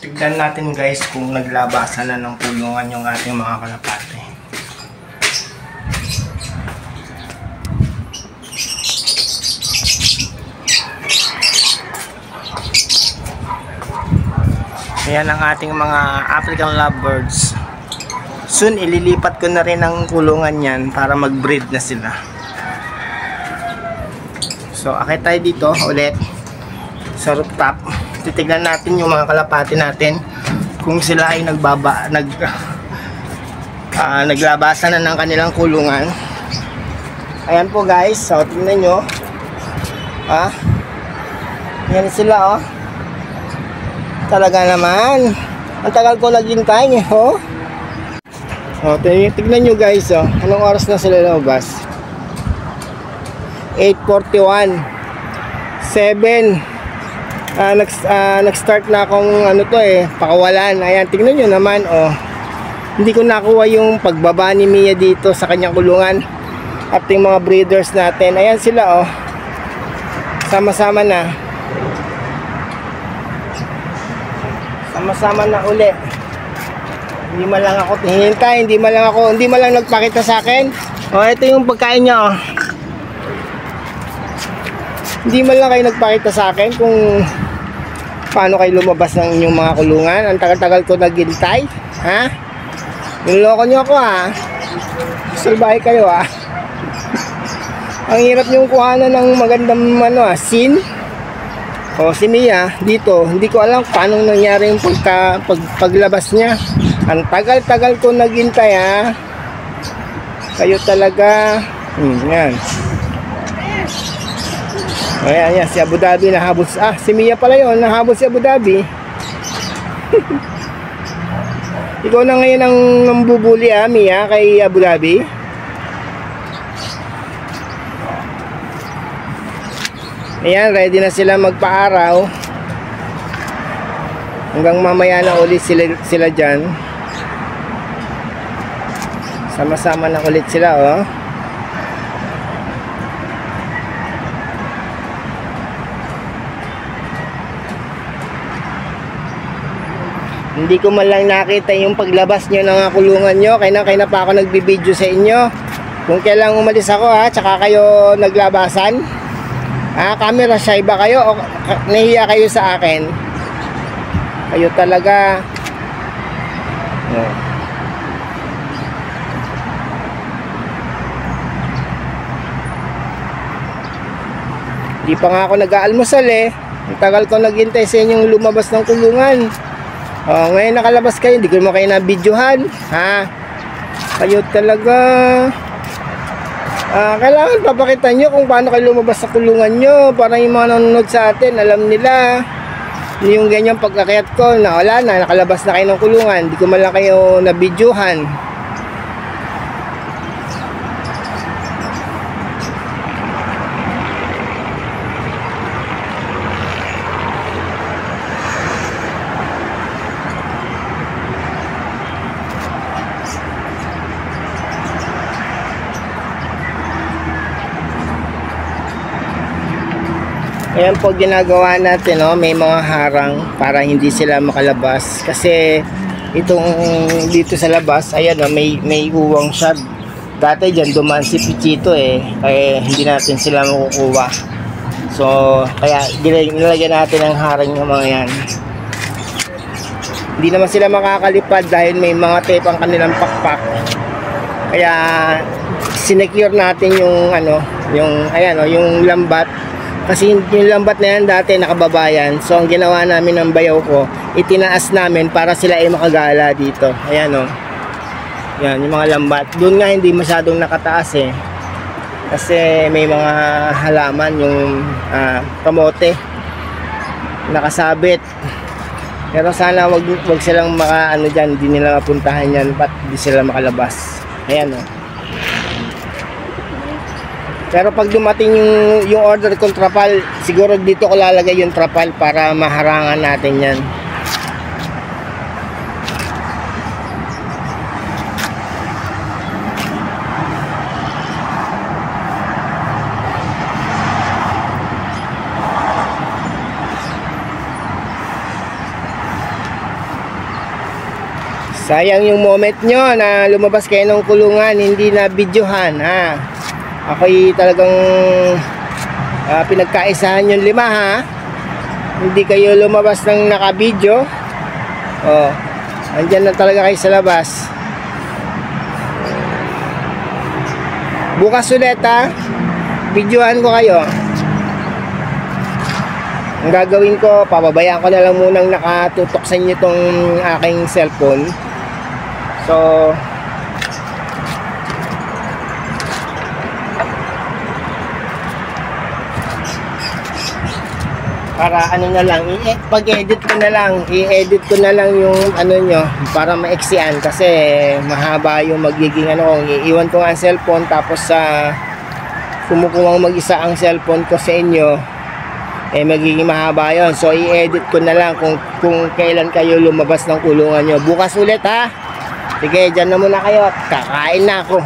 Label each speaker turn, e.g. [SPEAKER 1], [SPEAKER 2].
[SPEAKER 1] Tignan natin guys kung naglabasan na ng kulungan yung ating mga kalapate. Ayan ang ating mga African lovebirds. Soon ililipat ko na rin ang kulungan yan para mag-breed na sila. So akit tayo dito ulit sa rooftop. Titignan natin yung mga kalapati natin kung sila ay naglabasan na ng kanilang kulungan. Ayan po guys, so tingnan nyo. Yan sila talaga naman. Ang tagal ko naghintay tignan nyo guys anong oras na sila lumabas. 8:41 7 nag-start na akong pakawalan. Ayan, tignan nyo naman hindi ko nakuha yung pagbaba ni Mia dito sa kanyang kulungan at yung mga breeders natin. Ayan sila sama-sama na uli. Hindi man lang ako hinihintay, hindi man lang nagpakita sa akin. Ito yung pagkain niya Hindi man lang kayo nagpakita sa akin kung paano kayo lumabas ng inyong mga kulungan. Ang tagal-tagal ko naghintay. Niloloko nyo ako Salbahe kayo Ang hirap niyong kuhanan ng magandang scene. Si Mia dito, hindi ko alam paano nangyari yung paglabas niya. Ang tagal-tagal ko naghintay Kayo talaga. Yan. Ayan, si Abu Dhabi nahabol. Si Mia pala yun, nahabol si Abu Dhabi. Ikaw na ngayon ang nambubuli Mia, kay Abu Dhabi. Ayan, ready na sila magpa-araw. Hanggang mamaya na ulit sila dyan. Sama-sama na ulit sila Hindi ko man lang nakita yung paglabas nyo ng kulungan nyo. Kaya na pa ako nagbibideo sa inyo. Kung kailang umalis ako tsaka kayo naglabasan. Camera shy ba kayo o nahiya kayo sa akin? Kayo talaga. Hindi pa nga ako nag-aalmusal Ang tagal ko naghintay sa inyong lumabas ng kulungan. Ngayon nakalabas kayo, hindi ko naman kayo na-videohan. Kayo talaga. Kailangan papakita nyo kung paano kayo lumabas sa kulungan nyo para yung mga nanonood sa atin alam nila. Yung ganyang pagkakayat ko na wala na, nakalabas na kayo ng kulungan, hindi ko man lang kayo na-videohan. Ayan po ginagawa natin may mga harang para hindi sila makalabas kasi itong dito sa labas ayan may uwang siya. Dati dyan dumaan si Pichito kaya hindi natin sila makukuha. So kaya nilagyan natin ang harang ng mga yan. Hindi naman sila makakalipad dahil may mga tape ang kanilang pakpak. Kaya sinecure natin yung yung lambat. Kasi yung lambat na yan dati nakababayan. So ang ginawa namin ng bayaw ko, itinaas namin para sila ay makagala dito. Ayan Yan yung mga lambat. Doon nga hindi masyadong nakataas kasi may mga halaman yung kamote nakasabit. Pero sana wag silang dyan, hindi nila mapuntahan yan, ba't hindi sila makalabas. Ayan Pero pag dumating yung order kong trapal, siguro dito ko lalagay yung trapal para maharangan natin yan. Sayang yung moment nyo na lumabas kayo ng kulungan, hindi na videohan, ha. Ako'y talagang pinagkaisahan yung 5, ha. Hindi kayo lumabas ng naka-video. Oh, andyan na talaga kayo sa labas. Bukas ulit, ha. Videohan ko kayo. Ang gagawin ko, pababayaan ko na lang munang nakatutok sa inyo itong aking cellphone. So, para ano na lang, pag-edit ko na lang, i-edit ko na lang yung ano nyo, para maeksian kasi mahaba yung magiging ano, iiwan ko nga ang cellphone tapos sa kumukuha mag-isa ang cellphone ko sa inyo, magiging mahaba yun. So i-edit ko na lang kung kailan kayo lumabas ng kulungan nyo. Bukas ulit, ha. Sige, dyan na muna kayo, kakain na ako.